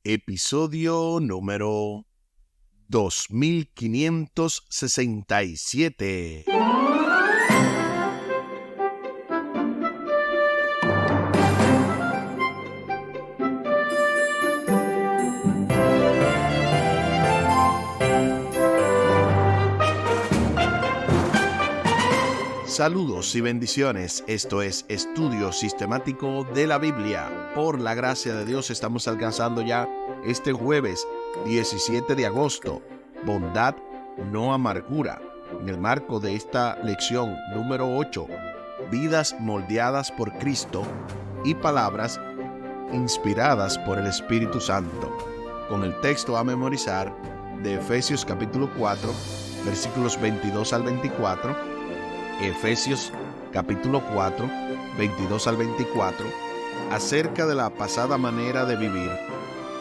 Episodio número 2567. Saludos y bendiciones. Esto es Estudio Sistemático de la Biblia. Por la gracia de Dios estamos alcanzando ya este jueves 17 de agosto. Bondad, no amargura. En el marco de esta lección número 8, vidas moldeadas por Cristo y palabras inspiradas por el Espíritu Santo. Con el texto a memorizar de Efesios capítulo 4, versículos 22 al 24. Efesios capítulo 4, 22 al 24, acerca de la pasada manera de vivir.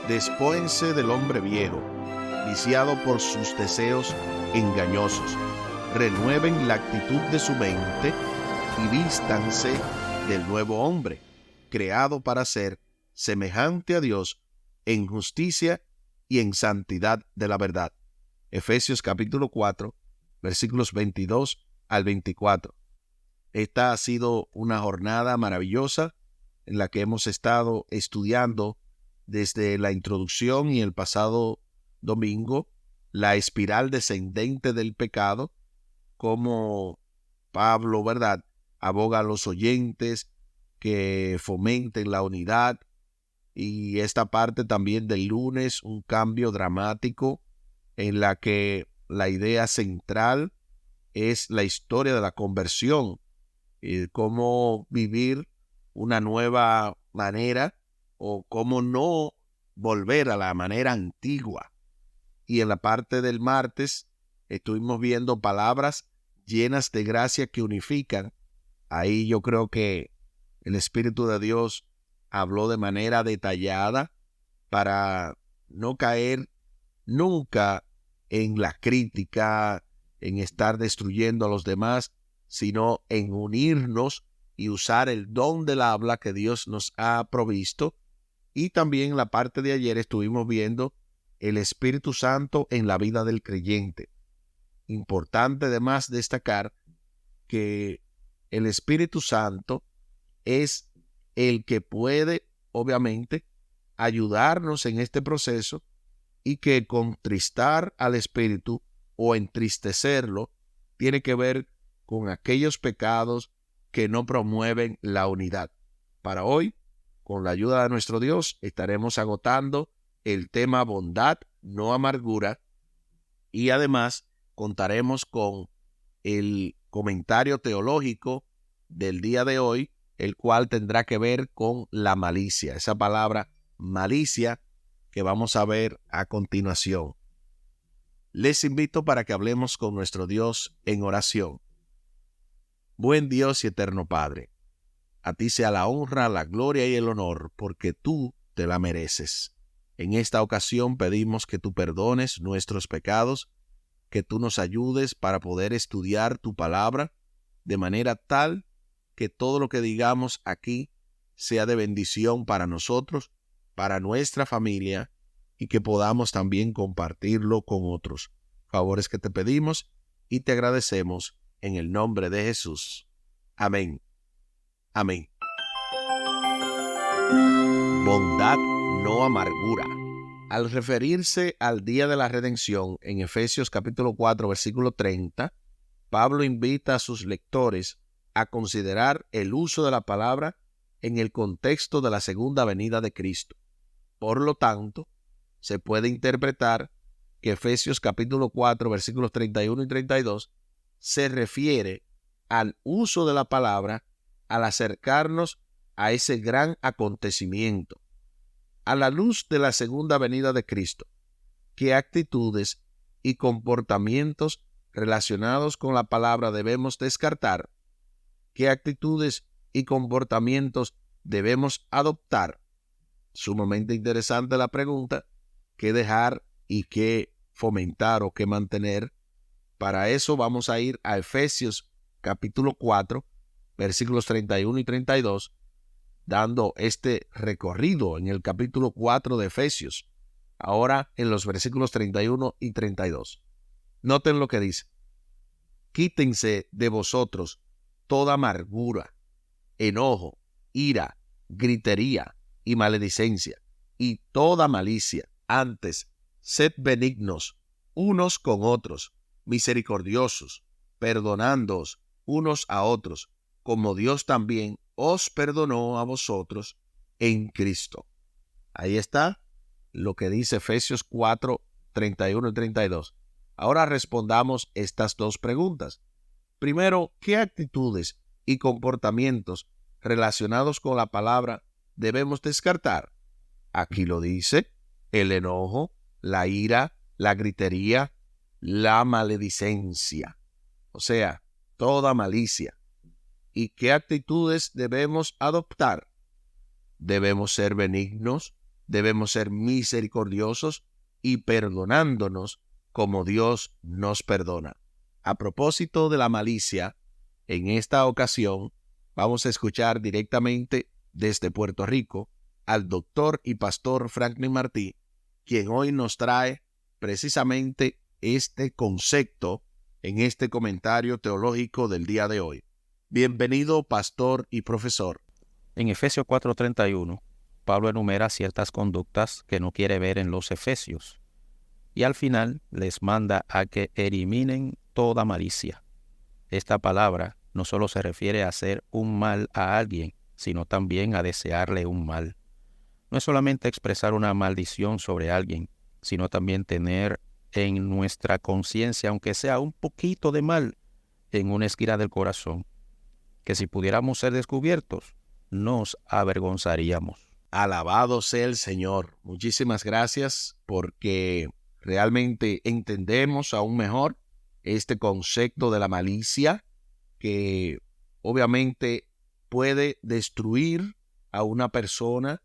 Despójense del hombre viejo, viciado por sus deseos engañosos. Renueven la actitud de su mente y vístanse del nuevo hombre, creado para ser semejante a Dios en justicia y en santidad de la verdad. Efesios capítulo 4, versículos 22 al 24. Esta ha sido una jornada maravillosa en la que hemos estado estudiando desde la introducción y el pasado domingo la espiral descendente del pecado, como Pablo, ¿verdad?, aboga a los oyentes que fomenten la unidad, y esta parte también del lunes, un cambio dramático en la que la idea central es la historia de la conversión, cómo vivir una nueva manera o cómo no volver a la manera antigua. Y en la parte del martes estuvimos viendo palabras llenas de gracia que unifican. Ahí yo creo que el Espíritu de Dios habló de manera detallada para no caer nunca en la crítica, en estar destruyendo a los demás, sino en unirnos y usar el don del habla que Dios nos ha provisto. Y también en la parte de ayer estuvimos viendo el Espíritu Santo en la vida del creyente. Importante además destacar que el Espíritu Santo es el que puede, obviamente, ayudarnos en este proceso, y que contristar al Espíritu o entristecerlo tiene que ver con aquellos pecados que no promueven la unidad. Para hoy, con la ayuda de nuestro Dios, estaremos agotando el tema bondad, no amargura, y además contaremos con el comentario teológico del día de hoy, el cual tendrá que ver con la malicia, esa palabra malicia que vamos a ver a continuación. Les invito para que hablemos con nuestro Dios en oración. Buen Dios y eterno Padre, a ti sea la honra, la gloria y el honor, porque tú te la mereces. En esta ocasión pedimos que tú perdones nuestros pecados, que tú nos ayudes para poder estudiar tu palabra de manera tal que todo lo que digamos aquí sea de bendición para nosotros, para nuestra familia, y que podamos también compartirlo con otros. Favores que te pedimos y te agradecemos en el nombre de Jesús. Amén. Amén. Bondad, no amargura. Al referirse al día de la redención en Efesios capítulo 4, versículo 30, Pablo invita a sus lectores a considerar el uso de la palabra en el contexto de la segunda venida de Cristo. Por lo tanto, se puede interpretar que Efesios capítulo 4, versículos 31 y 32 se refiere al uso de la palabra al acercarnos a ese gran acontecimiento. A la luz de la segunda venida de Cristo, ¿qué actitudes y comportamientos relacionados con la palabra debemos descartar? ¿Qué actitudes y comportamientos debemos adoptar? Sumamente interesante la pregunta. ¿Qué dejar y qué fomentar o qué mantener? Para eso vamos a ir a Efesios capítulo 4, versículos 31 y 32, dando este recorrido en el capítulo 4 de Efesios. Ahora en los versículos 31 y 32. Noten lo que dice. Quítense de vosotros toda amargura, enojo, ira, gritería y maledicencia, y toda malicia. Antes, sed benignos unos con otros, misericordiosos, perdonándoos unos a otros, como Dios también os perdonó a vosotros en Cristo. Ahí está lo que dice Efesios 4, 31 y 32. Ahora respondamos estas dos preguntas. Primero, ¿qué actitudes y comportamientos relacionados con la palabra debemos descartar? Aquí lo dice: el enojo, la ira, la gritería, la maledicencia, o sea, toda malicia. ¿Y qué actitudes debemos adoptar? Debemos ser benignos, debemos ser misericordiosos y perdonándonos como Dios nos perdona. A propósito de la malicia, en esta ocasión vamos a escuchar directamente desde Puerto Rico al doctor y pastor Franklin Martí, quien hoy nos trae precisamente este concepto en este comentario teológico del día de hoy. Bienvenido, pastor y profesor. En Efesios 4:31, Pablo enumera ciertas conductas que no quiere ver en los efesios, y al final les manda a que eliminen toda malicia. Esta palabra no solo se refiere a hacer un mal a alguien, sino también a desearle un mal. No es solamente expresar una maldición sobre alguien, sino también tener en nuestra conciencia, aunque sea un poquito de mal, en una esquina del corazón, que si pudiéramos ser descubiertos, nos avergonzaríamos. Alabado sea el Señor. Muchísimas gracias porque realmente entendemos aún mejor este concepto de la malicia que obviamente puede destruir a una persona,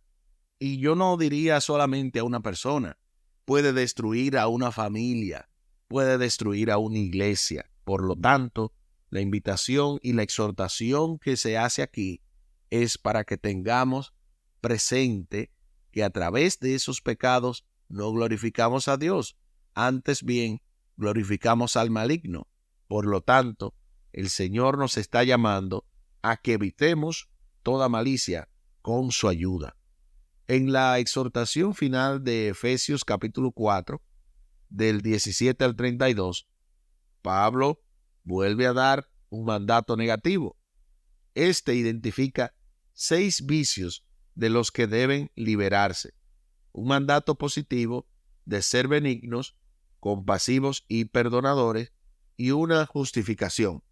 y yo no diría solamente a una persona, puede destruir a una familia, puede destruir a una iglesia. Por lo tanto, la invitación y la exhortación que se hace aquí es para que tengamos presente que a través de esos pecados no glorificamos a Dios, antes bien glorificamos al maligno. Por lo tanto, el Señor nos está llamando a que evitemos toda malicia con su ayuda. En la exhortación final de Efesios capítulo 4, del 17 al 32, Pablo vuelve a dar un mandato negativo. Este identifica 6 vicios de los que deben liberarse. Un mandato positivo de ser benignos, compasivos y perdonadores, y una justificación.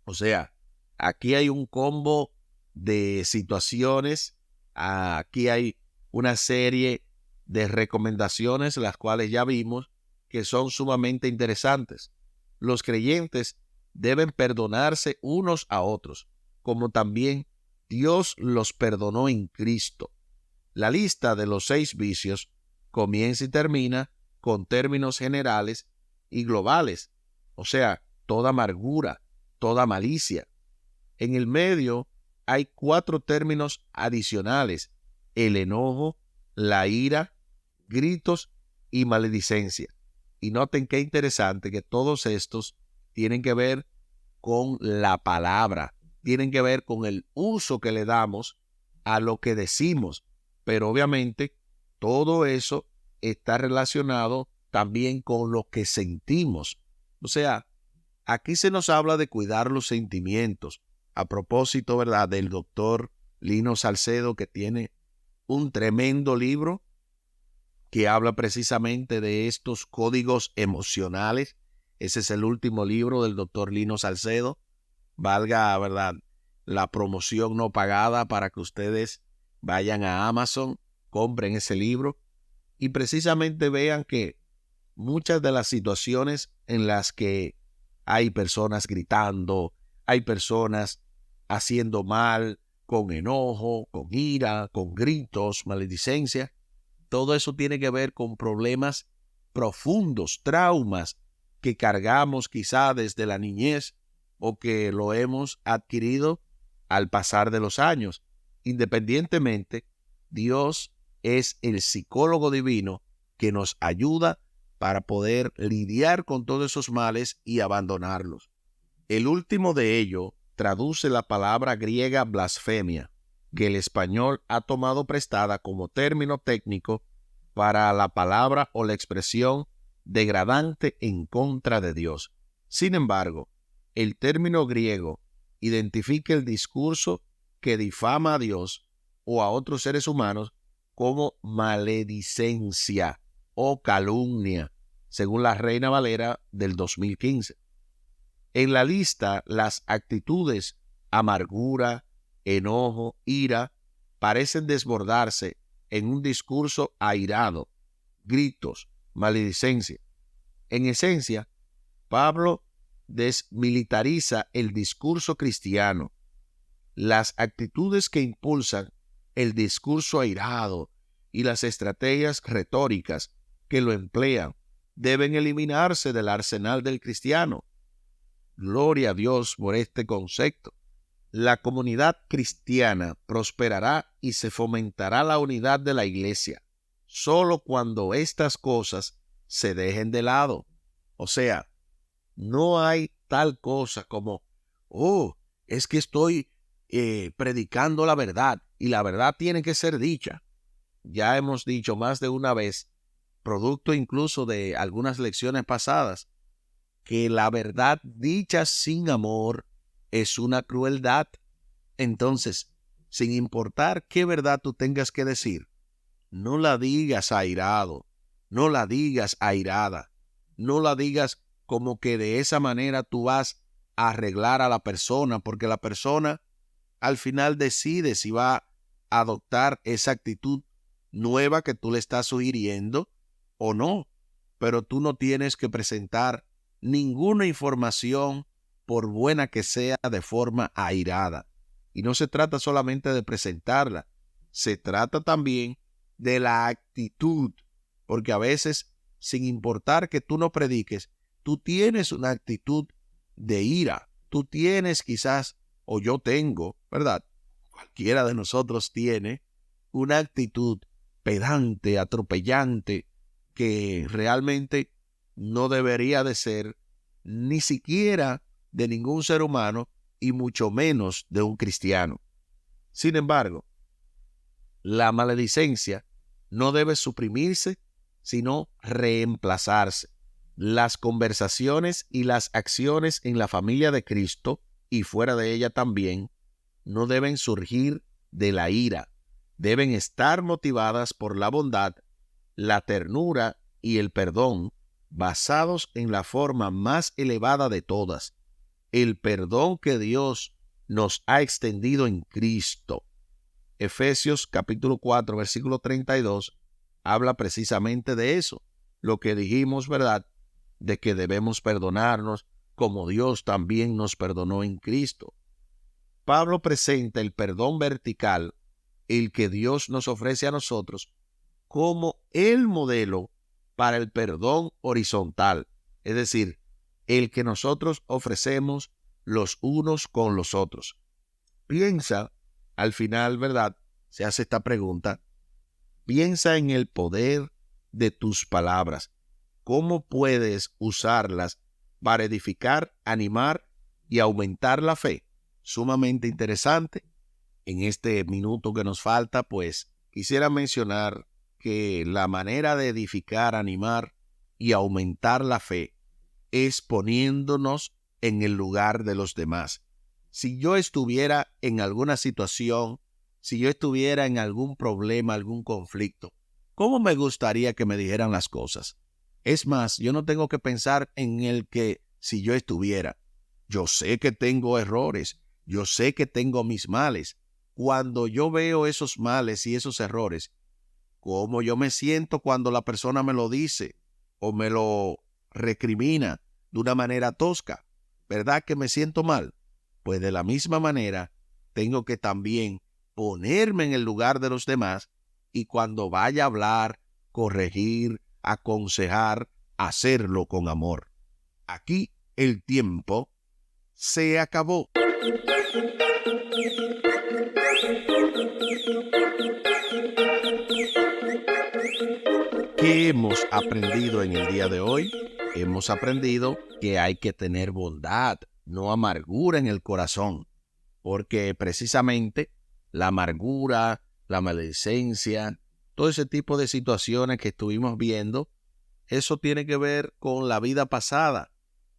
O sea, aquí hay un combo de situaciones, aquí hay una serie de recomendaciones, las cuales ya vimos, que son sumamente interesantes. Los creyentes deben perdonarse unos a otros, como también Dios los perdonó en Cristo. La lista de los 6 vicios comienza y termina con términos generales y globales, o sea, toda amargura, toda malicia. En el medio hay 4 términos adicionales: el enojo, la ira, gritos y maledicencia. Y noten qué interesante que todos estos tienen que ver con la palabra, tienen que ver con el uso que le damos a lo que decimos, pero obviamente todo eso está relacionado también con lo que sentimos. O sea, aquí se nos habla de cuidar los sentimientos. A propósito, ¿verdad?, del doctor Lino Salcedo, que tiene un tremendo libro que habla precisamente de estos códigos emocionales. Ese es el último libro del doctor Lino Salcedo. Valga, ¿verdad?, la promoción no pagada para que ustedes vayan a Amazon, compren ese libro y precisamente vean que muchas de las situaciones en las que hay personas gritando, hay personas haciendo mal, con enojo, con ira, con gritos, maledicencia, todo eso tiene que ver con problemas profundos, traumas que cargamos quizá desde la niñez o que lo hemos adquirido al pasar de los años. Independientemente, Dios es el psicólogo divino que nos ayuda para poder lidiar con todos esos males y abandonarlos. El último de ellos traduce la palabra griega blasfemia, que el español ha tomado prestada como término técnico para la palabra o la expresión degradante en contra de Dios. Sin embargo, el término griego identifica el discurso que difama a Dios o a otros seres humanos como maledicencia o calumnia, según la Reina Valera del 2015. En la lista, las actitudes amargura, enojo, ira, parecen desbordarse en un discurso airado, gritos, maledicencia. En esencia, Pablo desmilitariza el discurso cristiano. Las actitudes que impulsan el discurso airado y las estrategias retóricas que lo emplean deben eliminarse del arsenal del cristiano. Gloria a Dios por este concepto. La comunidad cristiana prosperará y se fomentará la unidad de la iglesia solo cuando estas cosas se dejen de lado. O sea, no hay tal cosa como, es que estoy predicando la verdad y la verdad tiene que ser dicha. Ya hemos dicho más de una vez, producto incluso de algunas lecciones pasadas, que la verdad dicha sin amor es una crueldad. Entonces, sin importar qué verdad tú tengas que decir, no la digas airado, no la digas airada, no la digas como que de esa manera tú vas a arreglar a la persona, porque la persona al final decide si va a adoptar esa actitud nueva que tú le estás sugiriendo o no. Pero tú no tienes que presentar ninguna información, por buena que sea, de forma airada. Y no se trata solamente de presentarla, se trata también de la actitud, porque a veces, sin importar que tú no prediques, tú tienes una actitud de ira. Tú tienes quizás, o yo tengo, ¿verdad? Cualquiera de nosotros tiene una actitud pedante, atropellante, que realmente no debería de ser ni siquiera de ningún ser humano y mucho menos de un cristiano. Sin embargo, la maledicencia no debe suprimirse, sino reemplazarse. Las conversaciones y las acciones en la familia de Cristo y fuera de ella también no deben surgir de la ira, deben estar motivadas por la bondad, la ternura y el perdón, basados en la forma más elevada de todas, el perdón que Dios nos ha extendido en Cristo. Efesios capítulo 4, versículo 32, habla precisamente de eso, lo que dijimos, ¿verdad?, de que debemos perdonarnos como Dios también nos perdonó en Cristo. Pablo presenta el perdón vertical, el que Dios nos ofrece a nosotros, como el modelo para el perdón horizontal, es decir, el que nosotros ofrecemos los unos con los otros. Piensa, al final, ¿verdad?, se hace esta pregunta, piensa en el poder de tus palabras. ¿Cómo puedes usarlas para edificar, animar y aumentar la fe? Sumamente interesante. En este minuto que nos falta, pues, quisiera mencionar que la manera de edificar, animar y aumentar la fe es poniéndonos en el lugar de los demás. Si yo estuviera en alguna situación, si yo estuviera en algún problema, algún conflicto, ¿cómo me gustaría que me dijeran las cosas? Es más, yo no tengo que pensar en el que si yo estuviera. Yo sé que tengo errores, yo sé que tengo mis males. Cuando yo veo esos males y esos errores, ¿cómo yo me siento cuando la persona me lo dice o me lo recrimina de una manera tosca? ¿Verdad que me siento mal? Pues de la misma manera, tengo que también ponerme en el lugar de los demás y cuando vaya a hablar, corregir, aconsejar, hacerlo con amor. Aquí el tiempo se acabó. ¿Qué hemos aprendido en el día de hoy? Hemos aprendido que hay que tener bondad, no amargura en el corazón, porque precisamente la amargura, la maledicencia, todo ese tipo de situaciones que estuvimos viendo, eso tiene que ver con la vida pasada,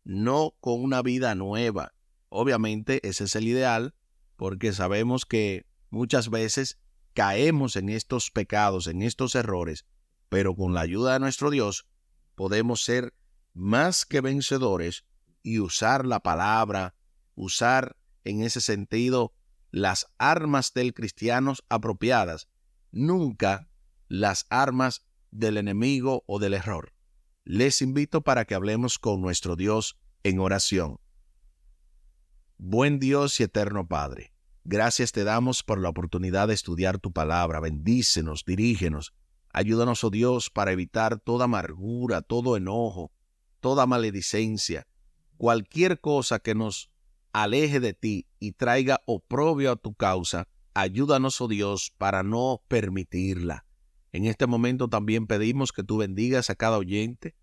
no con una vida nueva. Obviamente ese es el ideal, porque sabemos que muchas veces caemos en estos pecados, en estos errores, pero con la ayuda de nuestro Dios podemos ser más que vencedores y usar la palabra, usar en ese sentido las armas del cristiano apropiadas, nunca las armas del enemigo o del error. Les invito para que hablemos con nuestro Dios en oración. Buen Dios y eterno Padre, gracias te damos por la oportunidad de estudiar tu palabra. Bendícenos, dirígenos. Ayúdanos, oh Dios, para evitar toda amargura, todo enojo, toda maledicencia, cualquier cosa que nos aleje de ti y traiga oprobio a tu causa. Ayúdanos, oh Dios, para no permitirla. En este momento también pedimos que tú bendigas a cada oyente,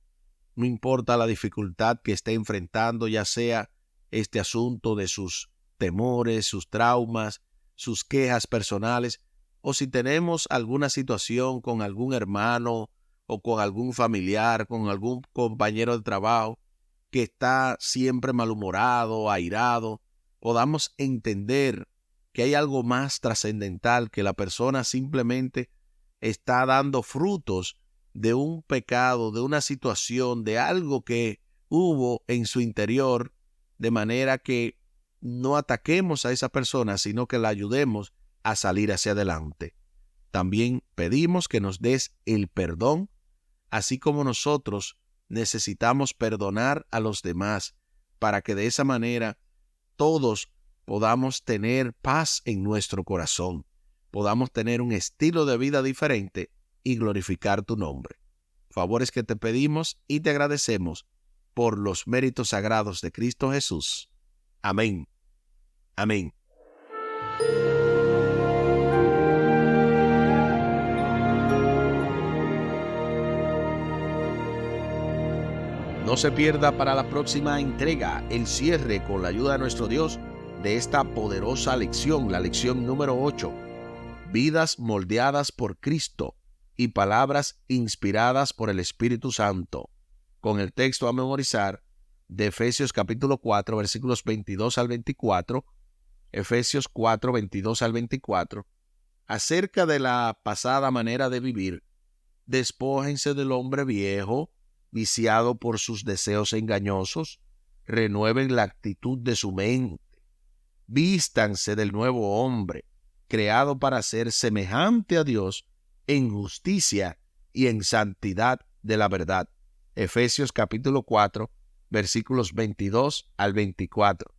no importa la dificultad que esté enfrentando, ya sea este asunto de sus temores, sus traumas, sus quejas personales, o si tenemos alguna situación con algún hermano o con algún familiar, con algún compañero de trabajo que está siempre malhumorado, airado, podamos entender que hay algo más trascendental, que la persona simplemente está dando frutos de un pecado, de una situación, de algo que hubo en su interior, de manera que no ataquemos a esa persona, sino que la ayudemos a salir hacia adelante. También pedimos que nos des el perdón, así como nosotros necesitamos perdonar a los demás, para que de esa manera todos podamos tener paz en nuestro corazón, podamos tener un estilo de vida diferente y glorificar tu nombre. Favores que te pedimos y te agradecemos por los méritos sagrados de Cristo Jesús. Amén. Amén. No se pierda para la próxima entrega el cierre con la ayuda de nuestro Dios de esta poderosa lección, la lección número 8. Vidas moldeadas por Cristo y palabras inspiradas por el Espíritu Santo, con el texto a memorizar de Efesios capítulo 4, versículos 22 al 24, Efesios 4, 22 al 24, acerca de la pasada manera de vivir. Despójense del hombre viejo, viciado por sus deseos engañosos, renueven la actitud de su mente, vístanse del nuevo hombre, creado para ser semejante a Dios en justicia y en santidad de la verdad. Efesios capítulo 4, versículos 22 al 24.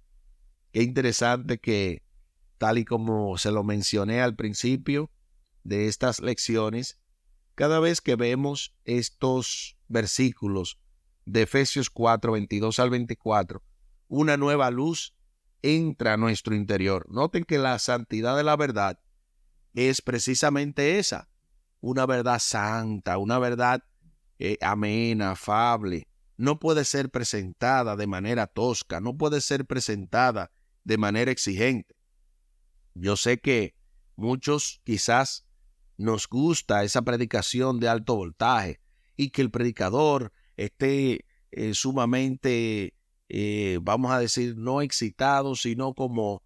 Qué interesante que, tal y como se lo mencioné al principio de estas lecciones, cada vez que vemos estos versículos de Efesios 4, 22 al 24, una nueva luz entra a nuestro interior. Noten que la santidad de la verdad es precisamente esa, una verdad santa, una verdad amena, afable. No puede ser presentada de manera tosca, no puede ser presentada de manera exigente. Yo sé que muchos quizás nos gusta esa predicación de alto voltaje y que el predicador esté sumamente, vamos a decir, no excitado, sino como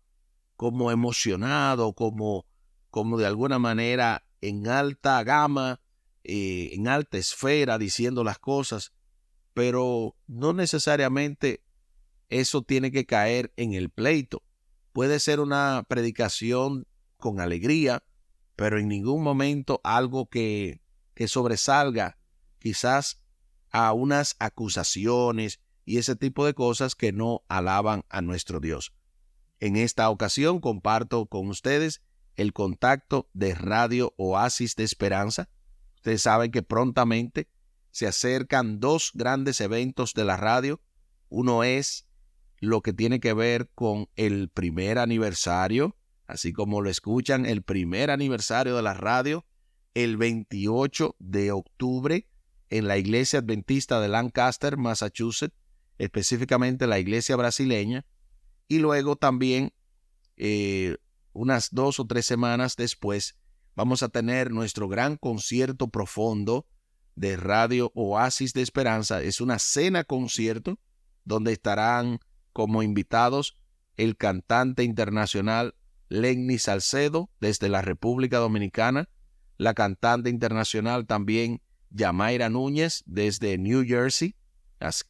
emocionado, como de alguna manera en alta gama, en alta esfera, diciendo las cosas, pero no necesariamente eso tiene que caer en el pleito. Puede ser una predicación con alegría, pero en ningún momento algo que sobresalga quizás a unas acusaciones y ese tipo de cosas que no alaban a nuestro Dios. En esta ocasión comparto con ustedes el contacto de Radio Oasis de Esperanza. Ustedes saben que prontamente se acercan dos grandes eventos de la radio. Uno es lo que tiene que ver con el primer aniversario, así como lo escuchan, el primer aniversario de la radio, el 28 de octubre en la Iglesia Adventista de Lancaster, Massachusetts, específicamente la iglesia brasileña, y luego también unas 2 o 3 semanas después vamos a tener nuestro gran concierto profundo de Radio Oasis de Esperanza. Es una cena concierto donde estarán como invitados el cantante internacional Lenny Salcedo desde la República Dominicana, la cantante internacional también Yamaira Núñez desde New Jersey,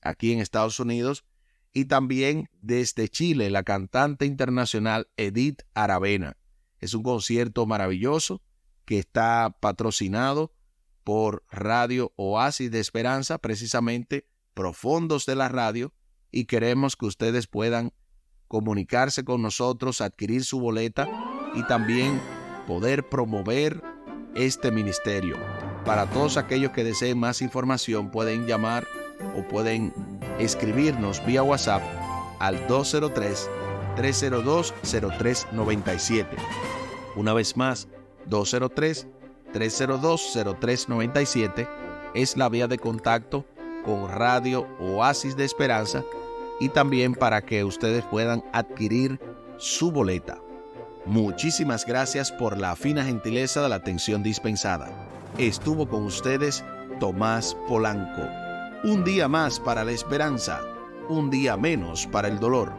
aquí en Estados Unidos, y también desde Chile, la cantante internacional Edith Aravena. Es un concierto maravilloso que está patrocinado por Radio Oasis de Esperanza, precisamente profundos de la radio, y queremos que ustedes puedan comunicarse con nosotros, adquirir su boleta y también poder promover este ministerio. Para todos aquellos que deseen más información, pueden llamar o pueden escribirnos vía WhatsApp al 203-302-0397. Una vez más, 203-302-0397 es la vía de contacto con Radio Oasis de Esperanza, y también para que ustedes puedan adquirir su boleta. Muchísimas gracias por la fina gentileza de la atención dispensada. Estuvo con ustedes Tomás Polanco. Un día más para la esperanza, un día menos para el dolor.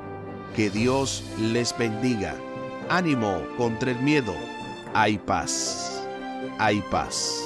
Que Dios les bendiga. Ánimo contra el miedo. Hay paz. Hay paz.